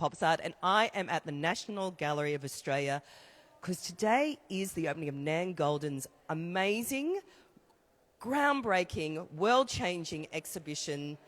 Pops Art, and I am at the National Gallery of Australia because today is the opening of Nan Goldin's amazing, groundbreaking, world-changing exhibition,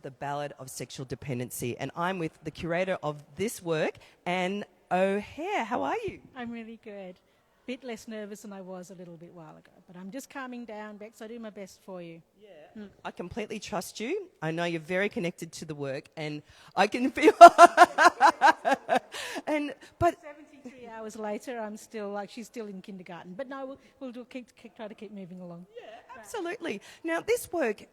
The Ballad of Sexual Dependency. And I'm with the curator of this work, Anne O'Hare. How are you? I'm really good. Bit less nervous than I was a little bit while ago, but I'm just calming down, Bex. I do my best for you. Yeah, I completely trust you. I know you're very connected to the work, and I can feel. But 73 hours later, I'm still like she's still in kindergarten. But no, we'll try to keep moving along. Yeah, absolutely. Now, this work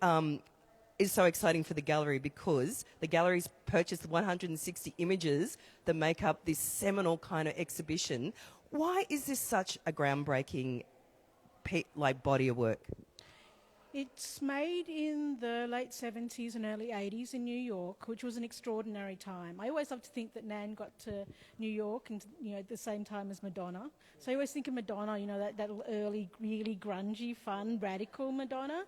is so exciting for the gallery because the gallery's purchased 160 images that make up this seminal kind of exhibition. Why is this such a groundbreaking body of work? It's made in the late 70s and early 80s in New York, which was an extraordinary time. I always love to think that Nan got to New York and at the same time as Madonna. So I always think of Madonna, that early, really grungy, fun, radical Madonna.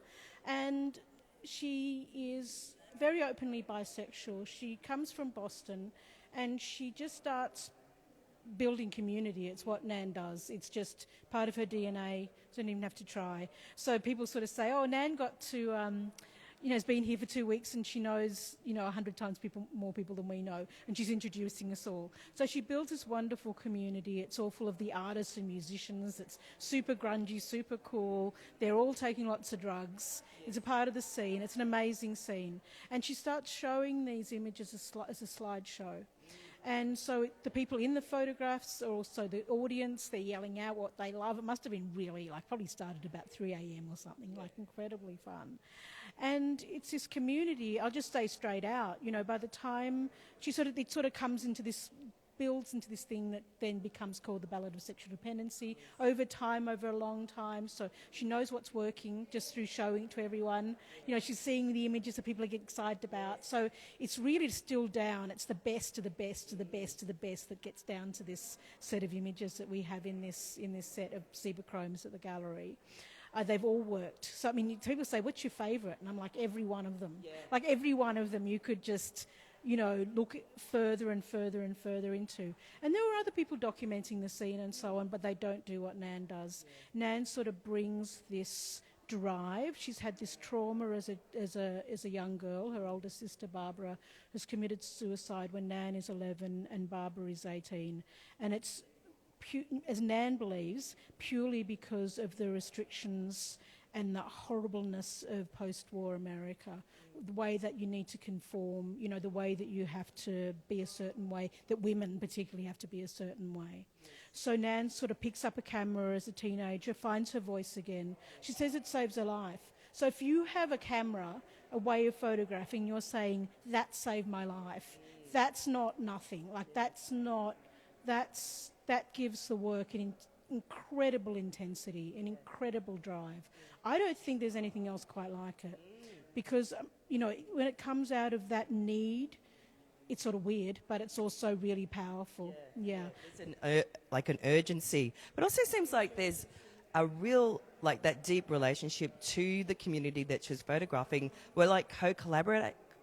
And she is very openly bisexual. She comes from Boston and she just starts building community. It's what Nan does. It's just part of her DNA. Don't even have to try. So people sort of say, oh, Nan got to, has been here for 2 weeks and she knows, 100 times more people than we know, and she's introducing us all. So she builds this wonderful community. It's all full of the artists and musicians. It's super grungy, super cool. They're all taking lots of drugs. It's a part of the scene. It's an amazing scene. And she starts showing these images as a slideshow. And so the people in the photographs are also the audience. They're yelling out what they love. It must have been really, probably started about 3 a.m. or something, incredibly fun. And it's this community, I'll just say straight out, by the time it sort of comes into this, builds into this thing that then becomes called the Ballad of Sexual Dependency over time, over a long time. So she knows what's working just through showing it to everyone. She's seeing the images that people are getting excited about. So it's really distilled down. It's the best of the best of the best of the best that gets down to this set of images that we have in this set of Zebrachromes at the gallery. They've all worked. So, people say, what's your favourite? And I'm like, every one of them. Yeah. Like, every one of them you could just look further and further and further into. And there were other people documenting the scene and so on, but they don't do what Nan does. Yeah. Nan sort of brings this drive. She's had this trauma as a young girl. Her older sister, Barbara, has committed suicide when Nan is 11 and Barbara is 18. And it's, as Nan believes, purely because of the restrictions and the horribleness of post-war America, the way that you need to conform, the way that you have to be a certain way, that women particularly have to be a certain way. So Nan sort of picks up a camera as a teenager, finds her voice again. She says it saves her life. So if you have a camera, a way of photographing, you're saying, that saved my life. That's not nothing. That gives the work an incredible intensity, an incredible drive. I don't think there's anything else quite like it. Because, when it comes out of that need, it's sort of weird, but it's also really powerful. Yeah. It's an urgency. But also seems like there's a real, that deep relationship to the community that she's photographing. We're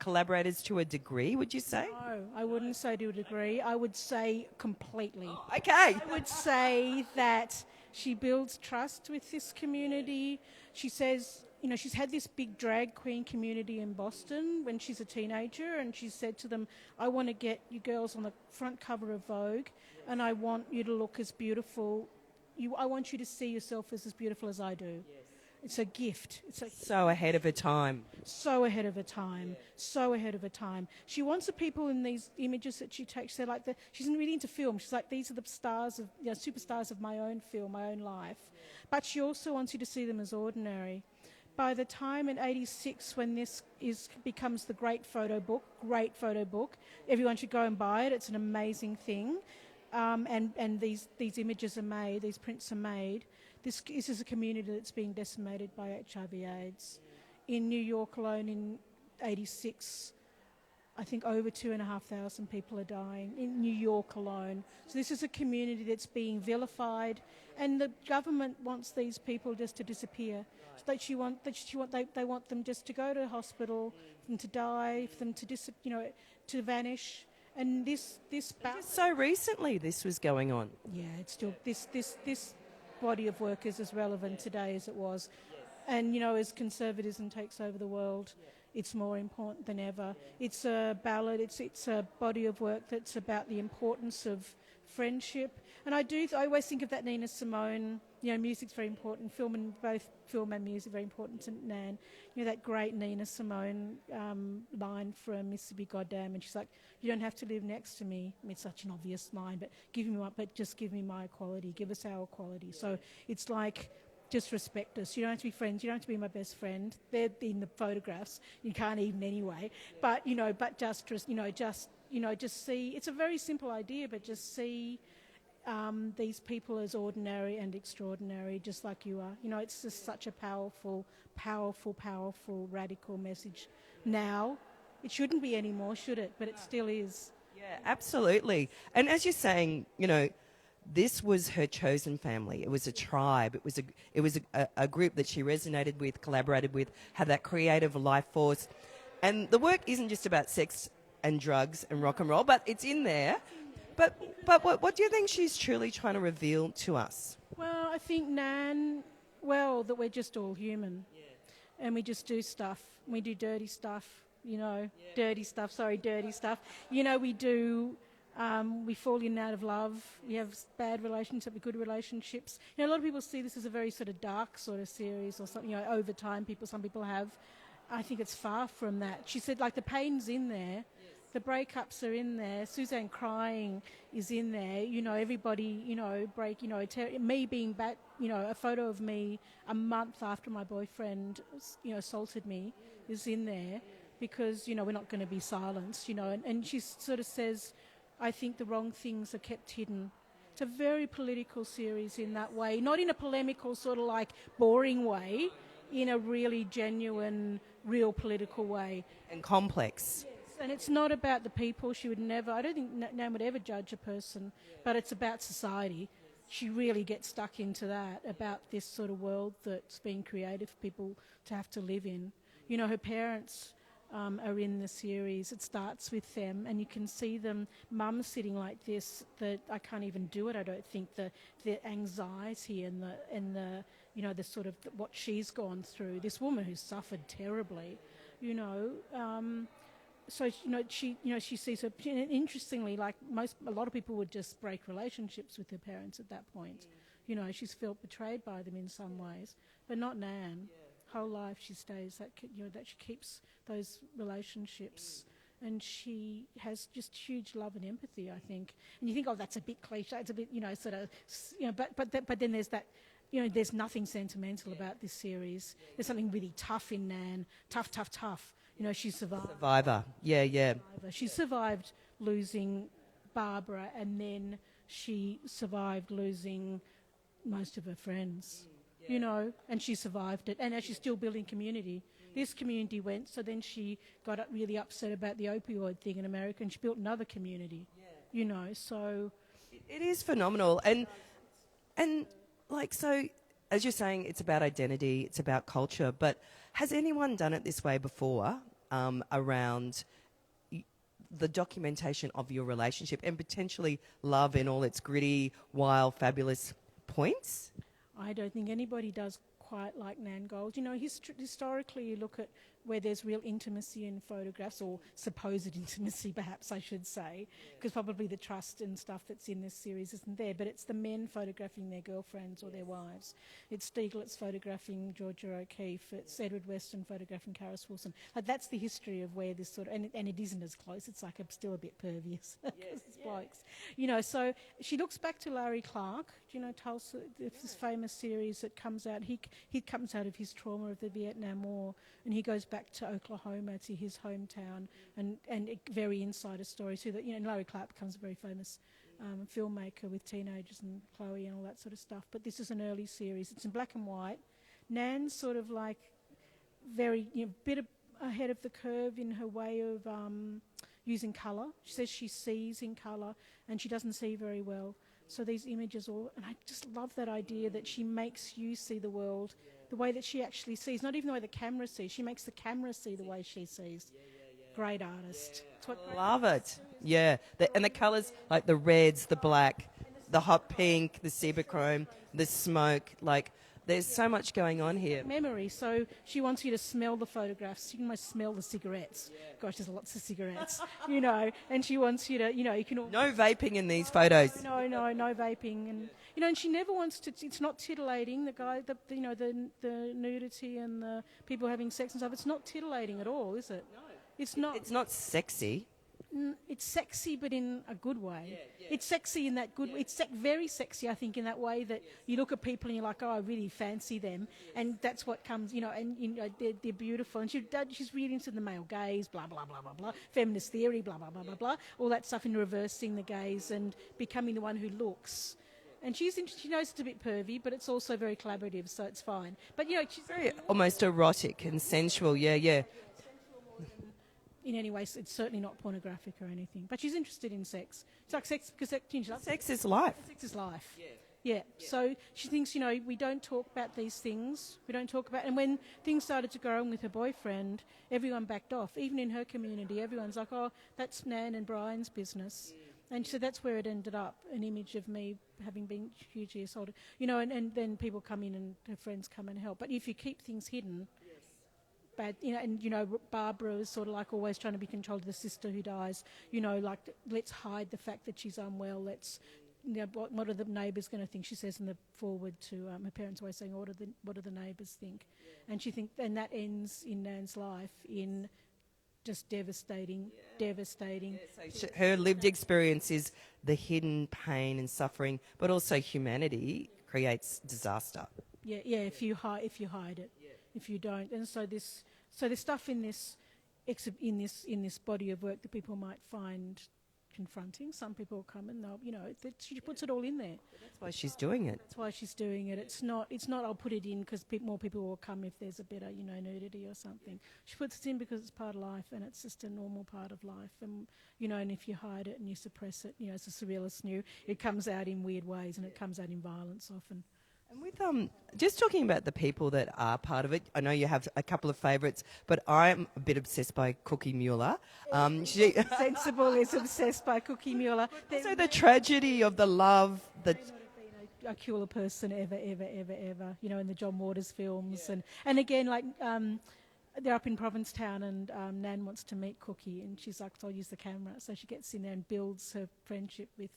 collaborators to a degree, would you say? No, I wouldn't say to a degree. I would say completely. Oh, okay. I would say that she builds trust with this community. She says, she's had this big drag queen community in Boston when she's a teenager, and she said to them, I want to get you girls on the front cover of Vogue, and I want you to look as beautiful. I want you to see yourself as beautiful as I do. Yes. It's a gift. So ahead of her time. So ahead of her time. Yeah. So ahead of her time. She wants the people in these images that she takes. She's really into film. She's like, these are the stars of, superstars of my own film, my own life. Yeah. But she also wants you to see them as ordinary. By the time in 86, when this becomes the great photo book, everyone should go and buy it. It's an amazing thing. And these images are made, these prints are made. This is a community that's being decimated by HIV/AIDS. In New York alone, in 86, I think over 2,500 people are dying in New York alone. So this is a community that's being vilified, and the government wants these people just to disappear. So they want them just to go to hospital, for them to die, for them to to vanish. And this Just so recently this was going on. yeah, it's still this body of work is as relevant today as it was. And, you know, as conservatism takes over the world, it's more important than ever. It's a ballad, it's a body of work that's about the importance of friendship. And I always think of that Nina Simone, you know, music's very important, both film and music very important to Nan. You know, that great Nina Simone line from Mississippi Goddamn, and she's like, you don't have to live next to me. I mean, it's such an obvious line, but just give me my equality, give us our equality. So it's like, just respect us. You don't have to be friends. You don't have to be my best friend. They're in the photographs. You can't even anyway. But just see. It's a very simple idea, but just see these people as ordinary and extraordinary, just like you are. You know, it's just such a powerful, radical message. Now, it shouldn't be anymore, should it? But it still is. Yeah, absolutely. And as you're saying, you know, this was her chosen family. It was a tribe. It was a group that she resonated with, collaborated with, had that creative life force. And the work isn't just about sex and drugs and rock and roll, but it's in there. But what do you think she's truly trying to reveal to us? Well, I think Nan, that we're just all human. Yeah. And we just do stuff. We do dirty stuff, you know, dirty stuff. You know, we do... we fall in and out of love. We have bad relationships, good relationships. You know, a lot of people see this as a very sort of dark sort of series or something, you know, over time some people have. I think it's far from that. She said, like, the pain's in there. Yes. The breakups are in there. Suzanne crying is in there. You know, everybody, you know, me being back, you know, a photo of me a month after my boyfriend, you know, assaulted me is in there because, you know, we're not going to be silenced, you know. And she sort of says... I think the wrong things are kept hidden. It's a very political series in that way, not in a polemical sort of like boring way, in a really genuine, real political way. And complex. Yes, and it's not about the people. I don't think Nan would ever judge a person, but it's about society. She really gets stuck into that, about this sort of world that's been created for people to have to live in. You know, her parents... are in the series. It starts with them, and you can see them, mum sitting like this. I can't even do it. I don't think the anxiety and the you know, the sort of what she's gone through. This woman who's suffered terribly, you know. So she sees her. Interestingly, like a lot of people would just break relationships with their parents at that point. You know, she's felt betrayed by them in some ways, but not Nan. Whole life she stays that she keeps those relationships, and she has just huge love and empathy, I think. And you think, oh, that's a bit cliche, it's a bit, you know, sort of, you know, but then there's that, you know, there's nothing sentimental about this series. There's something really tough in Nan, tough. You know, she survived. Survivor, yeah. Survivor. She survived losing Barbara, and then she survived losing most of her friends. You know, and she survived it, and now she's still building community. This community went, so then she got really upset about the opioid thing in America, and she built another community. You know, so it is phenomenal, and like, so as you're saying, it's about identity, it's about culture. But has anyone done it this way before, around the documentation of your relationship and potentially love in all its gritty, wild, fabulous points? I don't think anybody does quite like Nan Gold. You know, historically you look at where there's real intimacy in photographs, or supposed intimacy perhaps I should say, because probably the trust and stuff that's in this series isn't there, but it's the men photographing their girlfriends or their wives. It's Stieglitz photographing Georgia O'Keeffe, it's Edward Weston photographing Karis Wilson. Like, that's the history of where this sort of, and it isn't as close, it's like still a bit pervious, because it's blokes. You know, so she looks back to Larry Clark, you know, Tulsa, this famous series that comes out, he comes out of his trauma of the Vietnam War, and he goes back to Oklahoma, to his hometown, and a very insider story too. That, you know, Larry Clark becomes a very famous filmmaker with teenagers and Chloe and all that sort of stuff. But this is an early series. It's in black and white. Nan's sort of like very, you know, bit ahead of the curve in her way of using colour. She says she sees in colour, and she doesn't see very well. So these images and I just love that idea that she makes you see the world the way that she actually sees, not even the way the camera sees. She makes the camera see the way she sees. Great artist. Love it. Yeah, and the colours, like the reds, the black, the hot pink, the cibachrome, the smoke, like there's so much going on here. Memory. So she wants you to smell the photographs. You can almost smell the cigarettes. Gosh, there's lots of cigarettes, and she wants you to, you can... No vaping in these photos. No vaping. And, and she never wants to... It's not titillating, the nudity and the people having sex and stuff. It's not titillating at all, is it? No. It's not. It's not sexy. It's sexy, but in a good way. Yeah. It's sexy in that good. Yeah. It's very sexy, I think, in that way that you look at people and you're like, oh, I really fancy them, and that's what comes, and they're beautiful, and she's really into the male gaze, blah blah blah blah blah, feminist theory, blah blah blah blah blah, all that stuff, in reversing the gaze and becoming the one who looks. And she knows it's a bit pervy, but it's also very collaborative, so it's fine. But she's very almost erotic and sensual. Yeah. In any way, it's certainly not pornographic or anything. But she's interested in sex. It's like sex because sex is life. Sex is life. Yeah. So she thinks, we don't talk about these things. We don't talk about... And when things started to go on with her boyfriend, everyone backed off. Even in her community, everyone's like, oh, that's Nan and Brian's business. And so that's where it ended up, an image of me having been hugely assaulted. And then people come in and her friends come and help. But if you keep things hidden... Bad, Barbara is sort of like always trying to be controlled of the sister who dies. Like, let's hide the fact that she's unwell. Let's, what are the neighbours going to think? She says in the foreword to her parents always saying, what do the neighbours think? Yeah. And that ends in Nan's life in just devastating. Yeah, so her lived experience is the hidden pain and suffering, but also humanity creates disaster. Yeah. If you hide it. If you don't, and so there's stuff in this body of work that people might find confronting. Some people come and she puts it all in there. But that's why she's doing it. It's not. I'll put it in because more people will come if there's a bit of nudity or something. She puts it in because it's part of life and it's just a normal part of life. And and if you hide it and you suppress it, as the surrealists knew, it comes out in weird ways and it comes out in violence often. And with just talking about the people that are part of it, I know you have a couple of favourites, but I'm a bit obsessed by Cookie Mueller. Sensible is obsessed by Cookie Mueller. So the tragedy of the love that... a cooler person ever, in the John Waters films. Yeah. And again, like, they're up in Provincetown and Nan wants to meet Cookie and she's like, I'll use the camera. So she gets in there and builds her friendship with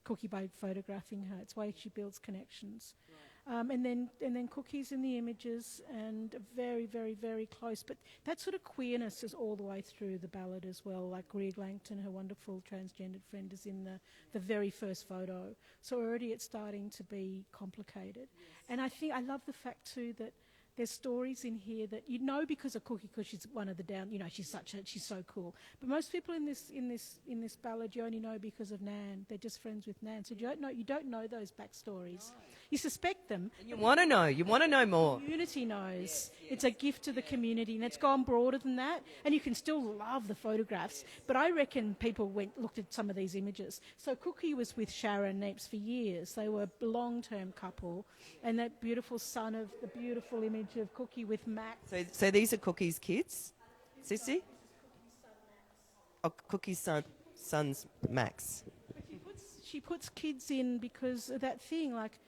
Cookie by photographing her. It's why she builds connections. Right. And then Cookie's in the images and very, very, very close. But that sort of queerness is all the way through the ballad as well. Like Greig Langton, her wonderful transgendered friend, is in the very first photo. So already it's starting to be complicated. Yes. And I love the fact too that there's stories in here that because of Cookie, because she's one of the down. She's so cool. But most people in this ballad you only know because of Nan. They're just friends with Nan, so you don't know those backstories. Right. You suspect them. And you want to know. You want to know more. The community knows. Yes. It's a gift to the community, and it's gone broader than that. And you can still love the photographs, but I reckon people looked at some of these images. So Cookie was with Sharon Neeps for years. They were a long-term couple, and that beautiful son of the beautiful image of Cookie with Max. So these are Cookie's kids, Sissy? Oh, Cookie's son's Max. But she puts kids in because of that thing, like,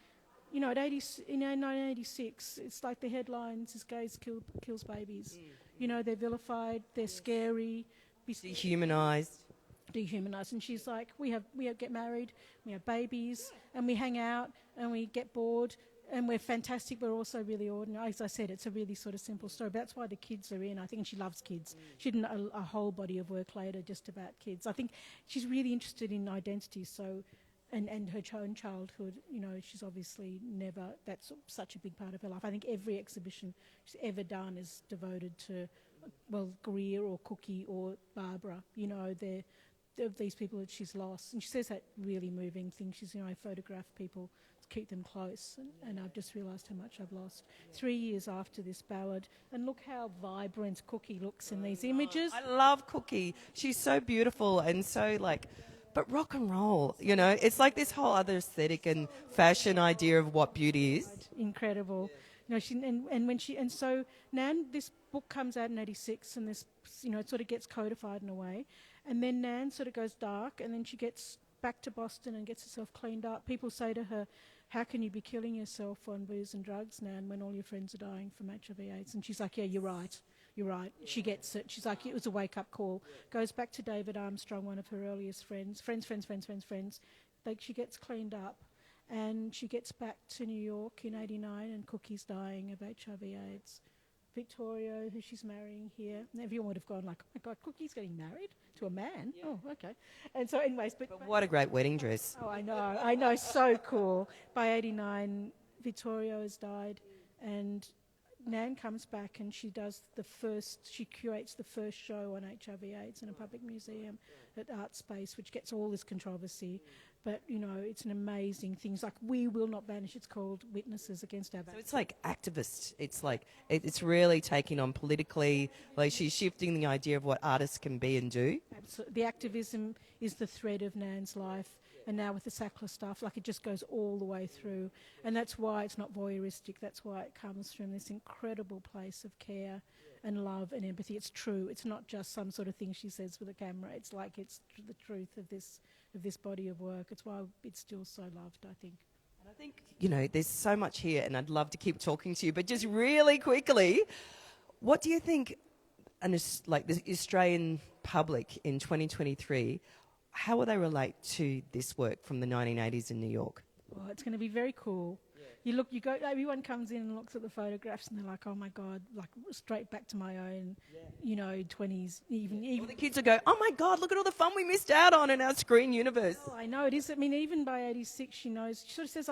in 1986, it's like the headlines is gays kills babies. They're vilified, they're scary. Dehumanised. And she's like, we get married, we have babies, and we hang out, and we get bored, and we're fantastic, but we're also really ordinary. As I said, it's a really sort of simple story. But that's why the kids are in. I think she loves kids. She did a whole body of work later just about kids. I think she's really interested in identity. So, and her own childhood. She's obviously never. That's such a big part of her life. I think every exhibition she's ever done is devoted to, Greer or Cookie or Barbara. They're these people that she's lost. And she says that really moving thing. She's, I photograph people keep them close, and I've just realised how much I've lost. 3 years after this ballad, and look how vibrant Cookie looks in these images. I love Cookie. She's so beautiful and so but rock and roll, it's like this whole other aesthetic and fashion idea of what beauty is. Incredible. So Nan, this book comes out in 86, and this, it sort of gets codified in a way. And then Nan sort of goes dark, and then she gets back to Boston and gets herself cleaned up. People say to her, how can you be killing yourself on booze and drugs, Nan, when all your friends are dying from HIV/AIDS? And she's like, yeah, you're right. You're right. She gets it. She's like, it was a wake-up call. Goes back to David Armstrong, one of her earliest friends. She gets cleaned up, and she gets back to New York in 89, and Cookie's dying of HIV/AIDS. Victoria, who she's marrying here. And everyone would have gone like, oh my God, Cookie's getting married to a man? Yeah. Oh, okay. And so anyways... But what a great wedding dress. Oh, I know, so cool. By 89, Victoria has died, and Nan comes back and she curates the first show on HIV/AIDS in a public museum at Art Space, which gets all this controversy. But, you know, it's an amazing thing. It's like, we will not vanish. It's called Witnesses Against Our... So it's like activist. It's like, it's really taking on politically, like she's shifting the idea of what artists can be and do. Absolutely. The activism is the thread of Nan's life. And now with the Sackler stuff, like it just goes all the way through. And that's why it's not voyeuristic. That's why it comes from this incredible place of care and love and empathy. It's true. It's not just some sort of thing she says with a camera. It's like it's the truth of this body of work. It's why it's still so loved, I think. And I think, you know, there's so much here and I'd love to keep talking to you, but just really quickly, what do you think, like the Australian public in 2023, how will they relate to this work from the 1980s in New York? Oh, it's going to be very cool. Everyone comes in and looks at the photographs and they're like, oh my God, like straight back to my own, 20s, even. Well, the kids will go, oh my God, look at all the fun we missed out on in our screen universe. Oh, I know it is. I mean, even by 86, she knows. She sort of says,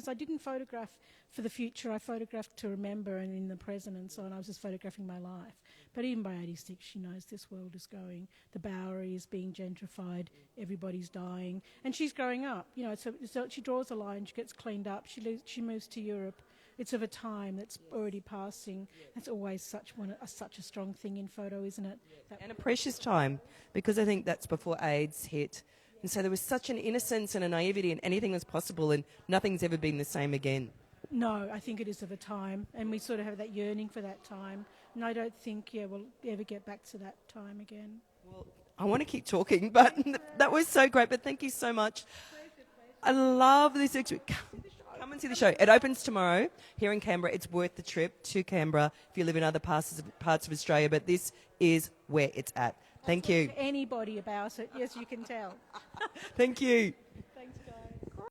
I didn't photograph for the future. I photographed to remember and in the present and so on. I was just photographing my life. But even by 86, she knows this world is going. The Bowery is being gentrified. Everybody's dying. And she's growing up. You know, so she draws a line. She gets cleaned up. She moves to Europe. It's of a time that's already passing. That's always such a strong thing in photo, isn't it? And a precious time, because I think that's before AIDS hit. And so there was such an innocence and a naivety and anything was possible and nothing's ever been the same again. No, I think it is of a time, and we sort of have that yearning for that time. And I don't think, we'll ever get back to that time again. Well, I want to keep talking, but that was so great. But thank you so much. I love this. Come and see the show. It opens tomorrow here in Canberra. It's worth the trip to Canberra if you live in other parts of Australia, but this is where it's at. Thank you. Anybody about it, yes, you can tell. Thank you.